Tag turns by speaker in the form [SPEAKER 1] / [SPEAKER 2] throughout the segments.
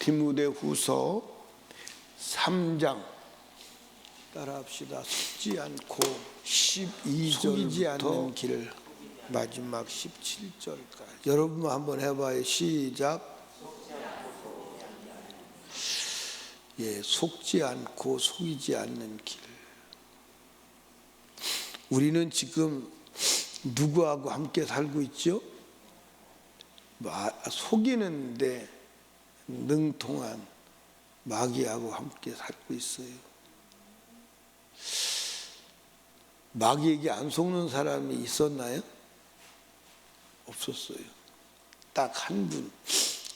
[SPEAKER 1] 디모데후서 3장 따라합시다. 속지 않고 12절부터 속이지 않는 길 마지막 17절까지. 여러분 한번 해봐요. 시작. 예, 속지 않고 속이지 않는 길. 우리는 지금 누구하고 함께 살고 있죠? 속이는데 능통한 마귀하고 함께 살고 있어요. 마귀에게 안 속는 사람이 있었나요? 없었어요. 딱 한 분,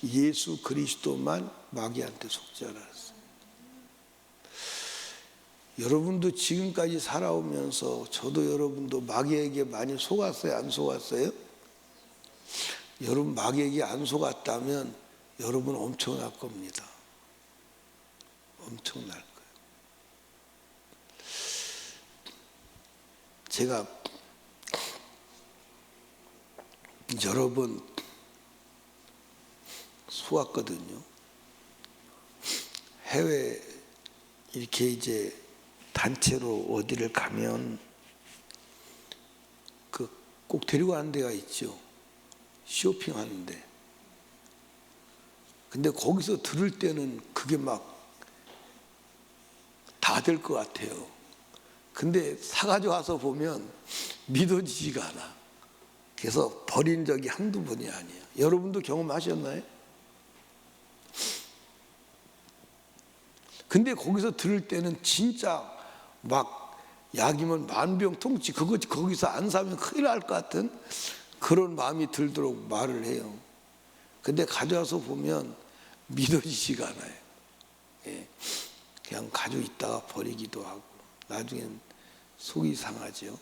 [SPEAKER 1] 예수 그리스도만 마귀한테 속지 않았어요. 여러분도 지금까지 살아오면서 저도 여러분도 마귀에게 많이 속았어요? 안 속았어요? 여러분 마귀에게 안 속았다면 여러분 엄청날 겁니다. 엄청날 거예요. 제가 여러 번 속았거든요. 해외 이렇게 이제 단체로 어디를 가면 꼭 데리고 가는 데가 있죠. 쇼핑하는데. 근데 거기서 들을 때는 그게 막 다 될 것 같아요. 근데 사가지고 와서 보면 믿어지지가 않아. 그래서 버린 적이 한두 번이 아니에요. 여러분도 경험하셨나요? 근데 거기서 들을 때는 진짜 막 약이면 만병통치, 거기서 안 사면 큰일 날 것 같은 그런 마음이 들도록 말을 해요. 근데 가져와서 보면 믿어지지가 않아요. 예. 그냥 가지고 있다가 버리기도 하고 나중엔 속이 상하죠.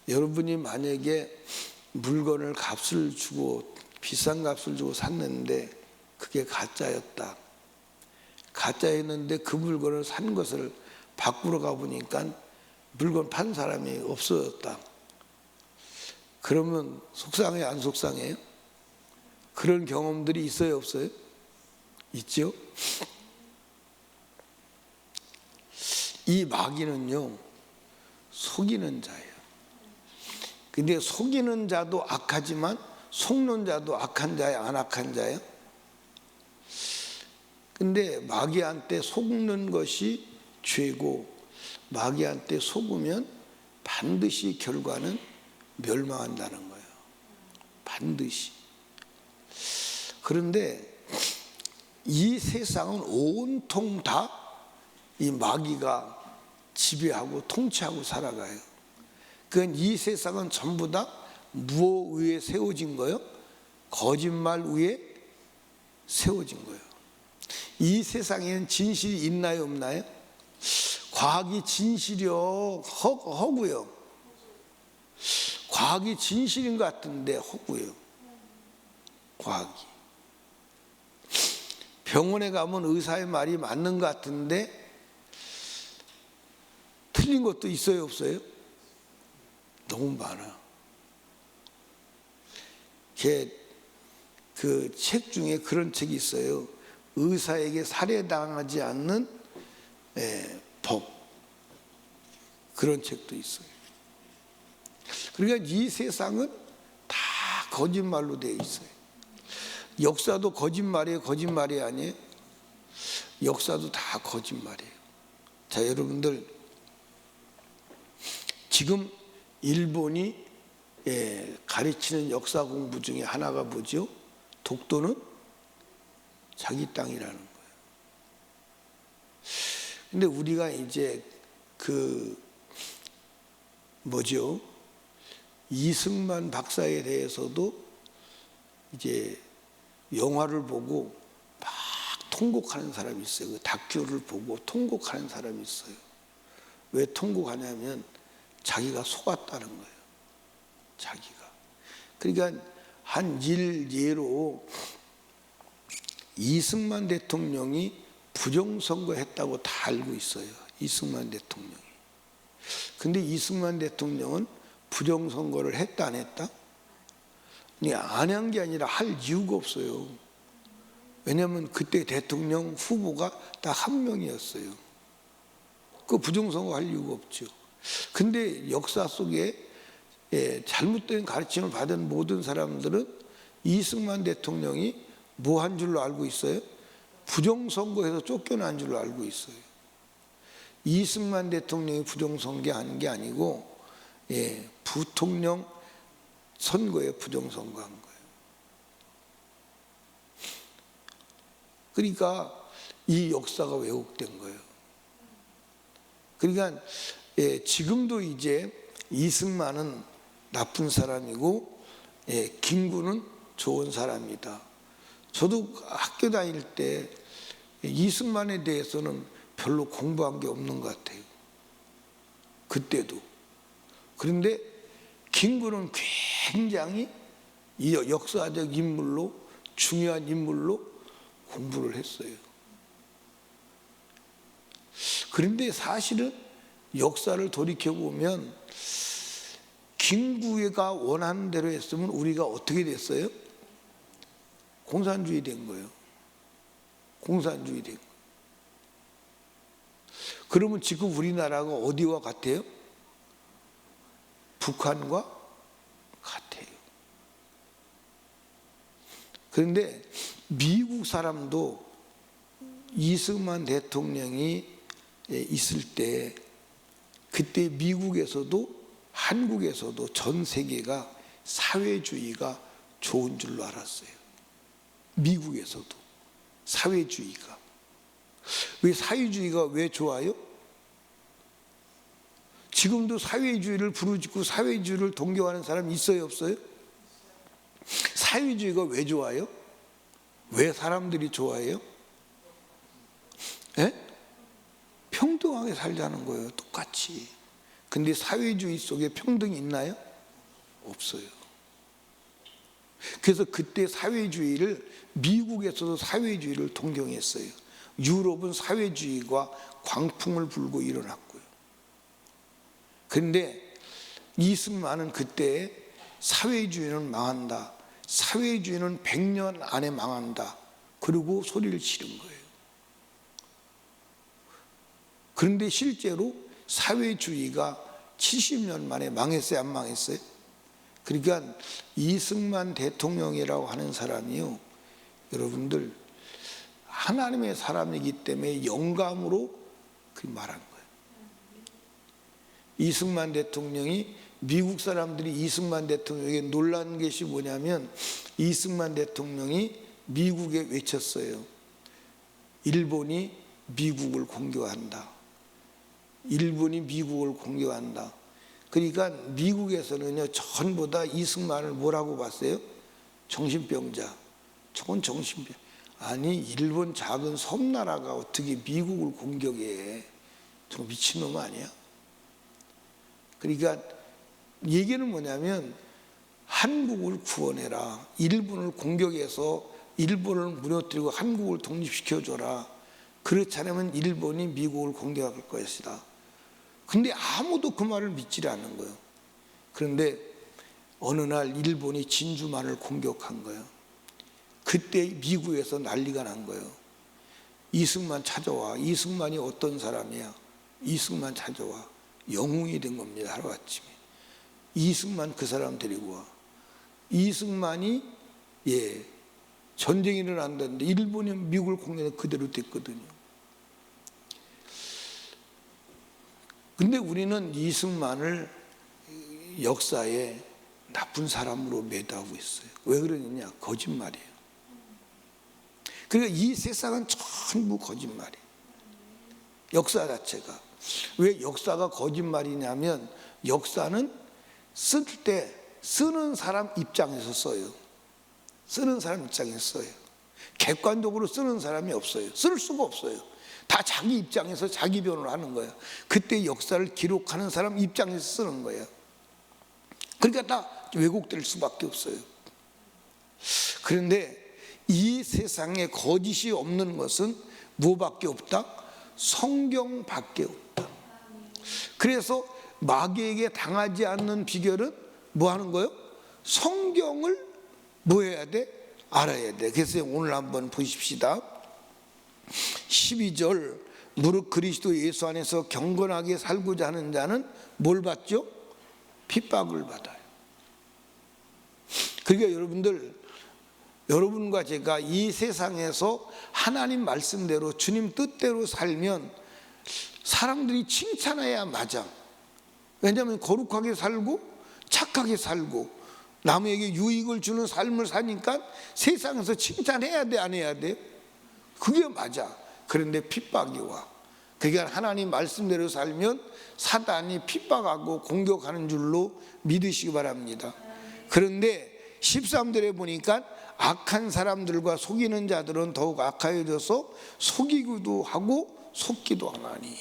[SPEAKER 1] 여러분이 만약에 물건을 값을 주고 비싼 값을 주고 샀는데 그게 가짜였다. 가짜였는데 그 물건을 산 것을 바꾸러 가보니까 물건 판 사람이 없어졌다. 그러면 속상해요? 안 속상해요? 그런 경험들이 있어요? 없어요? 있죠? 이 마귀는요, 속이는 자예요. 근데 속이는 자도 악하지만 속는 자도 악한 자예요? 안 악한 자예요? 근데 마귀한테 속는 것이 죄고 마귀한테 속으면 반드시 결과는 멸망한다는 거예요. 반드시. 그런데 이 세상은 온통 다 이 마귀가 지배하고 통치하고 살아가요. 그건 이 세상은 전부 다 무엇 위에 세워진 거예요? 거짓말 위에 세워진 거예요. 이 세상에는 진실이 있나요, 없나요? 과학이 진실이요, 허구요. 과학이 진실인 것 같은데 허구요. 과학이. 병원에 가면 의사의 말이 맞는 것 같은데 틀린 것도 있어요, 없어요? 너무 많아. 그 책 중에 그런 책이 있어요. 의사에게 살해당하지 않는 법. 그런 책도 있어요. 그러니까 이 세상은 다 거짓말로 되어 있어요. 역사도 거짓말이에요, 거짓말이 아니에요? 역사도 다 거짓말이에요. 자, 여러분들 지금 일본이 가르치는 역사 공부 중에 하나가 뭐죠? 독도는 자기 땅이라는 거예요. 근데 우리가 이제 이승만 박사에 대해서도 이제 영화를 보고 막 통곡하는 사람이 있어요. 그 다큐를 보고 통곡하는 사람이 있어요. 왜 통곡하냐면 자기가 속았다는 거예요. 자기가. 그러니까 한 예로 이승만 대통령이 부정선거 했다고 다 알고 있어요. 이승만 대통령이. 근데 이승만 대통령은 부정선거를 했다 안 했다? 안 한 게 아니라 할 이유가 없어요. 왜냐하면 그때 대통령 후보가 딱 한 명이었어요. 그 부정선거 할 이유가 없죠. 근데 역사 속에 잘못된 가르침을 받은 모든 사람들은 이승만 대통령이 뭐 한 줄로 알고 있어요? 부정선거에서 쫓겨난 줄로 알고 있어요. 이승만 대통령이 부정선거 한 게 아니고 부통령 선거에 부정선거한 거예요. 그러니까 이 역사가 왜곡된 거예요. 그러니까 지금도 이제 이승만은 나쁜 사람이고 김구는 좋은 사람이다. 저도 학교 다닐 때 이승만에 대해서는 별로 공부한 게 없는 것 같아요. 그때도. 그런데 김구는 굉장히 이 역사적 인물로, 중요한 인물로 공부를 했어요. 그런데 사실은 역사를 돌이켜보면 김구가 원하는 대로 했으면 우리가 어떻게 됐어요? 공산주의 된 거예요. 공산주의 된 거예요. 그러면 지금 우리나라가 어디와 같아요? 북한과 같아요. 그런데 미국 사람도 이승만 대통령이 있을 때 그때 미국에서도 한국에서도 전 세계가 사회주의가 좋은 줄로 알았어요. 미국에서도 사회주의가. 왜 사회주의가 왜 좋아요? 지금도 사회주의를 부르짖고 사회주의를 동경하는 사람 있어요, 없어요? 사회주의가 왜 좋아요? 왜 사람들이 좋아해요? 평등하게 살자는 거예요, 똑같이. 근데 사회주의 속에 평등이 있나요? 없어요. 그래서 그때 사회주의를, 미국에서도 사회주의를 동경했어요. 유럽은 사회주의가 광풍을 불고 일어났고요. 그런데 이승만은 그때 사회주의는 망한다, 사회주의는 100년 안에 망한다, 그리고 소리를 지른 거예요. 그런데 실제로 사회주의가 70년 만에 망했어요, 안 망했어요? 그러니까 이승만 대통령이라고 하는 사람이요, 여러분들 하나님의 사람이기 때문에 영감으로 그 말한 거예요. 이승만 대통령이, 미국 사람들이 이승만 대통령에게 놀란 것이 뭐냐면, 이승만 대통령이 미국에 외쳤어요. 일본이 미국을 공격한다. 일본이 미국을 공격한다. 그러니까 미국에서는요, 전부 다 이승만을 뭐라고 봤어요? 정신병자. 저건 정신병. 아니, 일본 작은 섬나라가 어떻게 미국을 공격해? 저 미친놈 아니야? 그러니까 얘기는 뭐냐면, 한국을 구원해라. 일본을 공격해서 일본을 무너뜨리고 한국을 독립시켜줘라. 그렇지 않으면 일본이 미국을 공격할 것이다. 근데 아무도 그 말을 믿지 않는 거예요. 그런데 어느 날 일본이 진주만을 공격한 거예요. 그때 미국에서 난리가 난 거예요. 이승만 찾아와. 이승만이 어떤 사람이야? 이승만 찾아와. 영웅이 된 겁니다, 하루아침에. 이승만 그 사람 데리고 와. 이승만이 전쟁이 일어난다는데 일본이 미국을 공격해서 그대로 됐거든요. 근데 우리는 이승만을 역사에 나쁜 사람으로 매도하고 있어요. 왜 그러느냐? 거짓말이에요. 그러니까 이 세상은 전부 거짓말이에요. 역사 자체가. 왜 역사가 거짓말이냐면, 역사는 쓸 때 쓰는 사람 입장에서 써요. 쓰는 사람 입장에서 써요. 객관적으로 쓰는 사람이 없어요. 쓸 수가 없어요. 다 자기 입장에서 자기 변호를 하는 거예요. 그때 역사를 기록하는 사람 입장에서 쓰는 거예요. 그러니까 다 왜곡될 수밖에 없어요. 그런데 이 세상에 거짓이 없는 것은 뭐밖에 없다? 성경밖에 없다. 그래서 마귀에게 당하지 않는 비결은 뭐 하는 거예요? 성경을 뭐 해야 돼? 알아야 돼. 그래서 오늘 한번 보십시다. 12절, 무릇 그리스도 예수 안에서 경건하게 살고자 하는 자는 뭘 받죠? 핍박을 받아요. 그러니까 여러분과 제가 이 세상에서 하나님 말씀대로 주님 뜻대로 살면 사람들이 칭찬해야 맞아. 왜냐하면 거룩하게 살고 착하게 살고 남에게 유익을 주는 삶을 사니까 세상에서 칭찬해야 돼, 안 해야 돼? 그게 맞아. 그런데 핍박이 와. 그러니까 하나님 말씀대로 살면 사단이 핍박하고 공격하는 줄로 믿으시기 바랍니다. 그런데 13절에 보니까 악한 사람들과 속이는 자들은 더욱 악하여져서 속이기도 하고 속기도 하나니.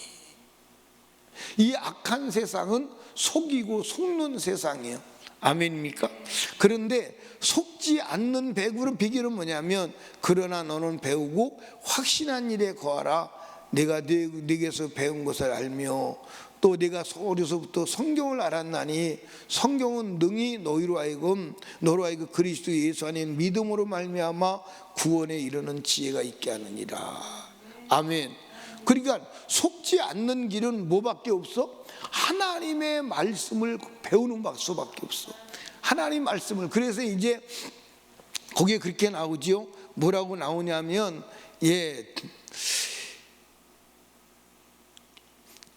[SPEAKER 1] 이 악한 세상은 속이고 속는 세상이에요. 아멘입니까? 그런데 속지 않는 비결은 뭐냐면, 그러나 너는 배우고 확신한 일에 거하라. 내가 네게서 배운 것을 알며 또 내가 어려서부터 성경을 알았나니 성경은 능히 너로 하여금 그리스도 예수 안에 믿음으로 말미암아 구원에 이르는 지혜가 있게 하느니라. 아멘. 그러니까 속지 않는 길은 뭐밖에 없어? 하나님의 말씀을 배우는 수밖에 없어. 하나님 말씀을. 그래서 이제 거기에 그렇게 나오지요. 뭐라고 나오냐면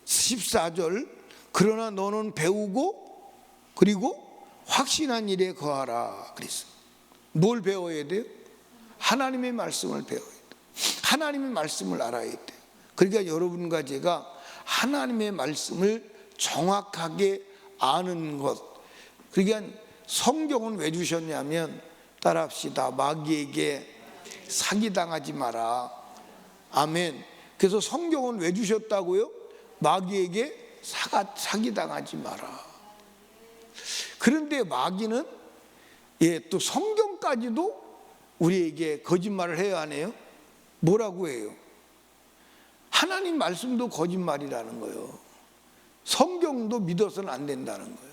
[SPEAKER 1] 14절, 그러나 너는 배우고 그리고 확신한 일에 거하라 그랬어. 뭘 배워야 돼요? 하나님의 말씀을 배워야 돼. 하나님의 말씀을 알아야 돼. 그러니까 여러분과 제가 하나님의 말씀을 정확하게 아는 것. 그러니까 성경은 왜 주셨냐면, 따라합시다. 마귀에게 사기당하지 마라. 아멘. 그래서 성경은 왜 주셨다고요? 마귀에게 사기당하지 마라. 그런데 마귀는 또 성경까지도 우리에게 거짓말을 해야 하네요. 뭐라고 해요? 하나님 말씀도 거짓말이라는 거예요. 성경도 믿어서는 안 된다는 거예요.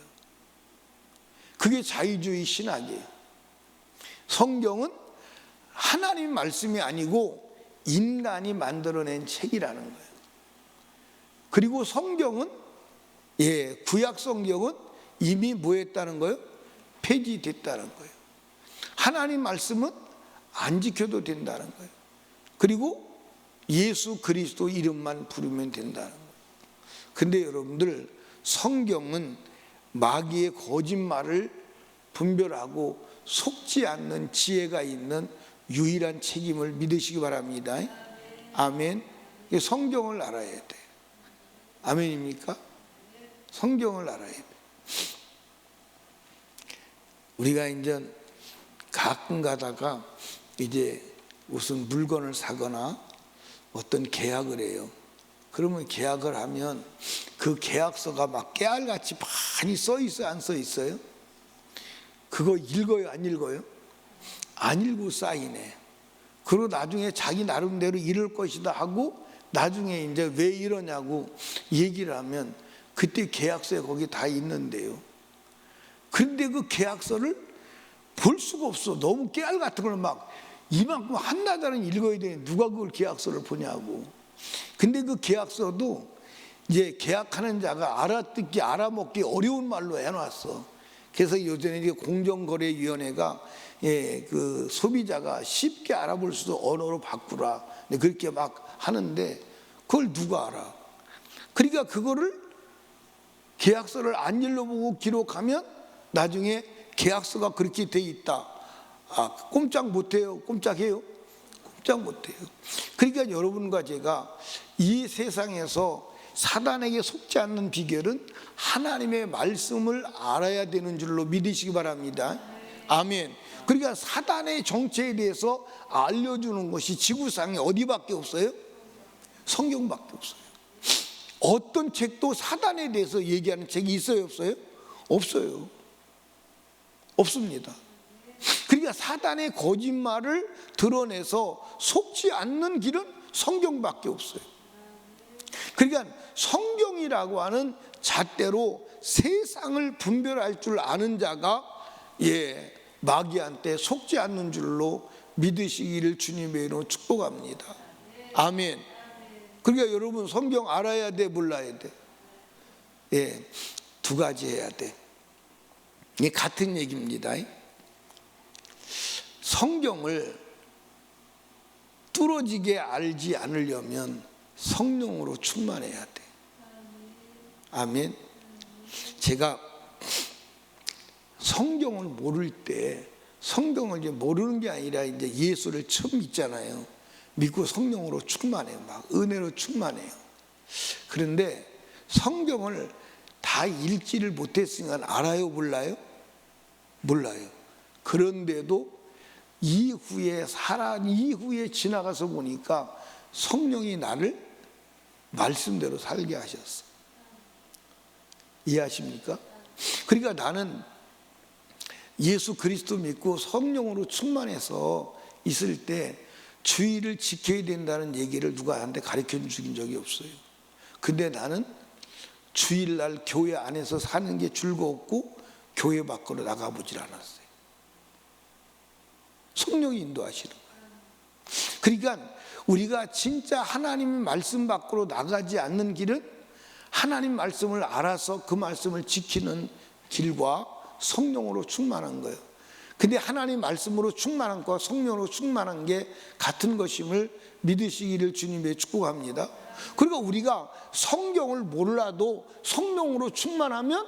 [SPEAKER 1] 그게 자유주의 신학이에요. 성경은 하나님 말씀이 아니고 인간이 만들어낸 책이라는 거예요. 그리고 성경은 구약 성경은 이미 뭐 했다는 거예요? 폐지됐다는 거예요. 하나님 말씀은 안 지켜도 된다는 거예요. 그리고 예수 그리스도 이름만 부르면 된다는 거예요. 근데 여러분들, 성경은 마귀의 거짓말을 분별하고 속지 않는 지혜가 있는 유일한 책임을 믿으시기 바랍니다. 아멘. 성경을 알아야 돼. 아멘입니까? 성경을 알아야 돼. 우리가 이제 가끔 가다가 이제 무슨 물건을 사거나 어떤 계약을 해요. 그러면 계약을 하면 그 계약서가 막 깨알같이 많이 써 있어요, 안 써 있어요? 그거 읽어요, 안 읽어요? 안 읽고 사인해. 그리고 나중에 자기 나름대로 이럴 것이다 하고 나중에 이제 왜 이러냐고 얘기를 하면 그때 계약서에 거기 다 있는데요. 그런데 그 계약서를 볼 수가 없어. 너무 깨알 같은 걸 막 이만큼 한나절은 읽어야 되는데 누가 그걸 계약서를 보냐고. 근데 그 계약서도 이제 계약하는 자가 알아듣기 알아먹기 어려운 말로 해놨어. 그래서 요즘에 이제 공정거래위원회가 그 소비자가 쉽게 알아볼 수 있는 언어로 바꾸라 그렇게 막 하는데 그걸 누가 알아? 그러니까 그거를 계약서를 안 읽어보고 기록하면 나중에 계약서가 그렇게 돼 있다. 꼼짝 못해요? 꼼짝해요? 꼼짝 못해요. 그러니까 여러분과 제가 이 세상에서 사단에게 속지 않는 비결은 하나님의 말씀을 알아야 되는 줄로 믿으시기 바랍니다. 아멘. 그러니까 사단의 정체에 대해서 알려주는 것이 지구상에 어디밖에 없어요? 성경밖에 없어요. 어떤 책도 사단에 대해서 얘기하는 책이 있어요, 없어요? 없어요. 없습니다. 그러니까 사단의 거짓말을 드러내서 속지 않는 길은 성경밖에 없어요. 그러니까 성경이라고 하는 잣대로 세상을 분별할 줄 아는 자가 마귀한테 속지 않는 줄로 믿으시기를 주님의 이름으로 축복합니다. 아멘. 그러니까 여러분 성경 알아야 돼, 몰라야 돼? 예, 두 가지 해야 돼. 이게 같은 얘기입니다. 성경을 뚫어지게 알지 않으려면 성령으로 충만해야 돼. 아멘. 제가 성경을 모를 때, 성경을 이제 모르는 게 아니라 이제 예수를 처음 믿잖아요. 믿고 성령으로 충만해요. 막 은혜로 충만해요. 그런데 성경을 다 읽지를 못했으니까 알아요, 몰라요? 몰라요. 그런데도 이후에 지나가서 보니까 성령이 나를 말씀대로 살게 하셨어. 이해하십니까? 그러니까 나는 예수 그리스도 믿고 성령으로 충만해서 있을 때 주의를 지켜야 된다는 얘기를 누가 나한테 가르쳐 주긴 적이 없어요. 근데 나는 주일날 교회 안에서 사는 게 즐거웠고 교회 밖으로 나가보질 않았어요. 성령이 인도하시는 거예요. 그러니까 우리가 진짜 하나님의 말씀 밖으로 나가지 않는 길은 하나님 말씀을 알아서 그 말씀을 지키는 길과 성령으로 충만한 거예요. 근데 하나님 말씀으로 충만한 것과 성령으로 충만한 게 같은 것임을 믿으시기를 주님의 축복합니다. 그러니까 우리가 성경을 몰라도 성령으로 충만하면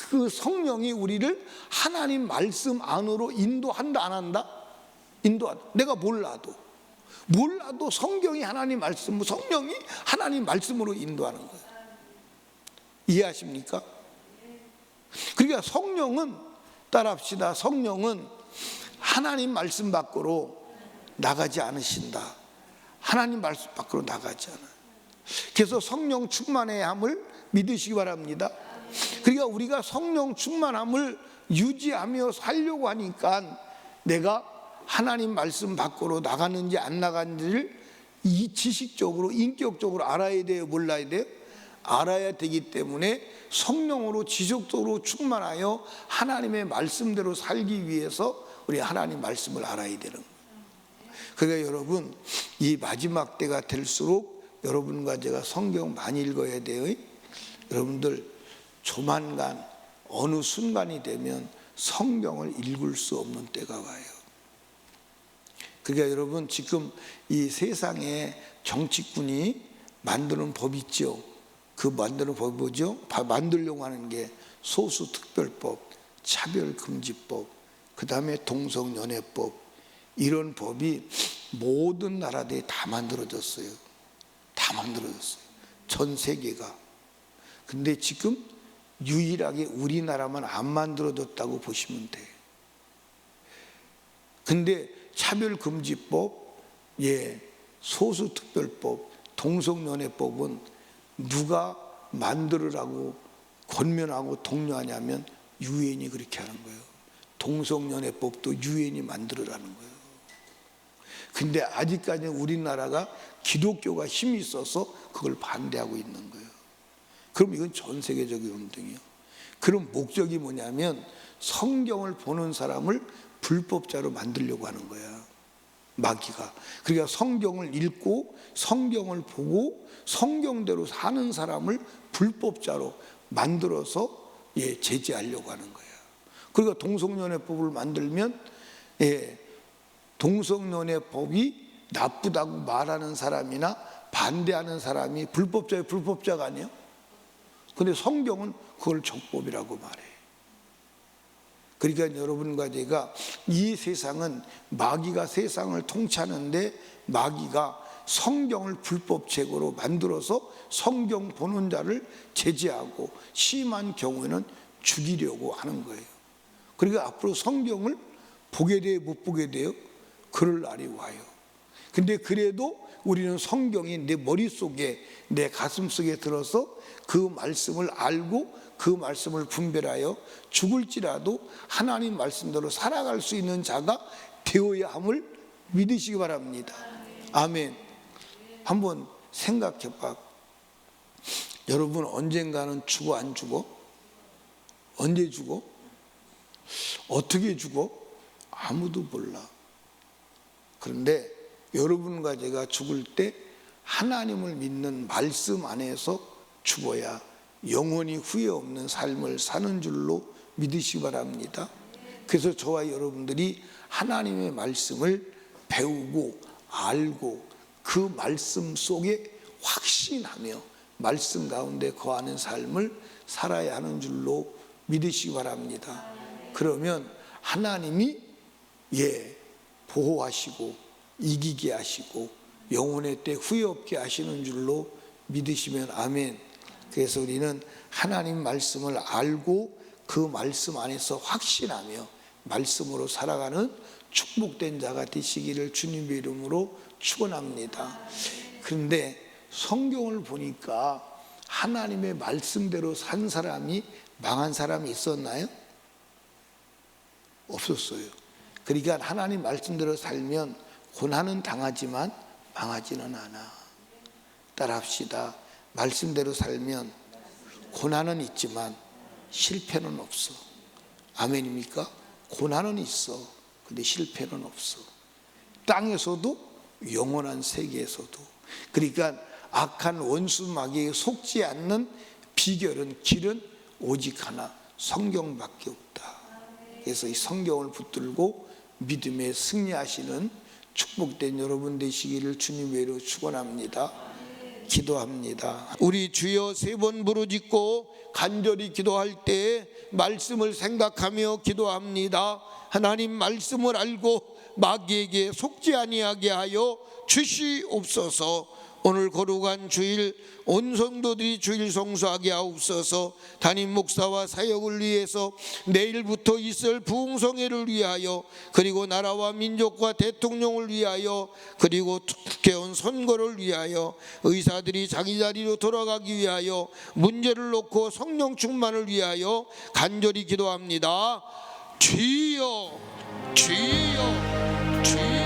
[SPEAKER 1] 그 성령이 우리를 하나님 말씀 안으로 인도한다, 안 한다? 인도한다. 내가 몰라도 성경이 하나님 말씀, 성령이 하나님 말씀으로 인도하는 거예요. 이해하십니까? 그러니까 성령은, 따라합시다. 성령은 하나님 말씀 밖으로 나가지 않으신다. 하나님 말씀 밖으로 나가지 않아요. 그래서 성령 충만의 함을 믿으시기 바랍니다. 그러니까 우리가 성령 충만함을 유지하며 살려고 하니까 내가 하나님 말씀 밖으로 나가는지 안 나가는지를 이 지식적으로, 인격적으로 알아야 돼요, 몰라야 돼요? 알아야 되기 때문에 성령으로 지속적으로 충만하여 하나님의 말씀대로 살기 위해서 우리 하나님 말씀을 알아야 되는 거예요. 그러니까 여러분, 이 마지막 때가 될수록 여러분과 제가 성경 많이 읽어야 돼요. 여러분들 조만간 어느 순간이 되면 성경을 읽을 수 없는 때가 와요. 그러니까 여러분, 지금 이 세상에 정치꾼이 만드는 법 있죠. 그 만드는 법이 뭐죠? 만들려고 하는 게 소수특별법, 차별금지법, 그 다음에 동성연애법, 이런 법이 모든 나라들이 다 만들어졌어요. 다 만들어졌어요. 전 세계가. 근데 지금 유일하게 우리나라만 안 만들어졌다고 보시면 돼요. 근데 차별금지법, 소수특별법, 동성연애법은 누가 만들으라고 권면하고 독려하냐면 유엔이 그렇게 하는 거예요. 동성연애법도 유엔이 만들으라는 거예요. 근데 아직까지 우리나라가 기독교가 힘이 있어서 그걸 반대하고 있는 거예요. 그럼 이건 전 세계적인 운동이에요. 그럼 목적이 뭐냐면 성경을 보는 사람을 불법자로 만들려고 하는 거야, 마귀가. 그러니까 성경을 읽고 성경을 보고 성경대로 사는 사람을 불법자로 만들어서 제재하려고 하는 거야. 그러니까 동성연애법을 만들면 동성연애법이 나쁘다고 말하는 사람이나 반대하는 사람이 불법자가 아니에요. 근데 성경은 그걸 적법이라고 말해. 그러니까 여러분과 제가 이 세상은 마귀가 세상을 통치하는데 마귀가 성경을 불법책으로 만들어서 성경 보는 자를 제재하고 심한 경우에는 죽이려고 하는 거예요. 그러니까 앞으로 성경을 보게 돼요, 못 보게 돼요? 그럴 날이 와요. 근데 그래도 우리는 성경이 내 머릿속에, 내 가슴속에 들어서 그 말씀을 알고 그 말씀을 분별하여 죽을지라도 하나님 말씀대로 살아갈 수 있는 자가 되어야 함을 믿으시기 바랍니다. 아멘. 한번 생각해 봐. 여러분 언젠가는 죽어, 안 죽어? 언제 죽어? 어떻게 죽어? 아무도 몰라. 그런데 여러분과 제가 죽을 때 하나님을 믿는 말씀 안에서 죽어야 영원히 후회 없는 삶을 사는 줄로 믿으시기 바랍니다. 그래서 저와 여러분들이 하나님의 말씀을 배우고 알고 그 말씀 속에 확신하며 말씀 가운데 거하는 삶을 살아야 하는 줄로 믿으시기 바랍니다. 그러면 하나님이 보호하시고 이기게 하시고 영혼의 때 후회 없게 하시는 줄로 믿으시면 아멘. 그래서 우리는 하나님 말씀을 알고 그 말씀 안에서 확신하며 말씀으로 살아가는 축복된 자가 되시기를 주님의 이름으로 축원합니다. 그런데 성경을 보니까 하나님의 말씀대로 산 사람이 망한 사람이 있었나요? 없었어요. 그러니까 하나님 말씀대로 살면 고난은 당하지만 망하지는 않아. 따라합시다. 말씀대로 살면 고난은 있지만 실패는 없어. 아멘입니까? 고난은 있어. 근데 실패는 없어. 땅에서도 영원한 세계에서도. 그러니까 악한 원수 마귀에 속지 않는 비결은 길은 오직 하나, 성경밖에 없다. 그래서 이 성경을 붙들고 믿음에 승리하시는 축복된 여러분 되시기를 주님의 이름으로 축원합니다. 기도합니다. 우리 주여 3번 부르짖고 간절히 기도할 때 말씀을 생각하며 기도합니다. 하나님 말씀을 알고 마귀에게 속지 아니하게 하여 주시옵소서. 오늘 거룩한 주일 온 성도들이 주일 성수하게 하옵소서. 담임 목사와 사역을 위해서 내일부터 있을 부흥성회를 위하여, 그리고 나라와 민족과 대통령을 위하여, 그리고 국회의원 선거를 위하여, 의사들이 자기 자리로 돌아가기 위하여, 문제를 놓고 성령 충만을 위하여 간절히 기도합니다. 주여, 주여, 주여.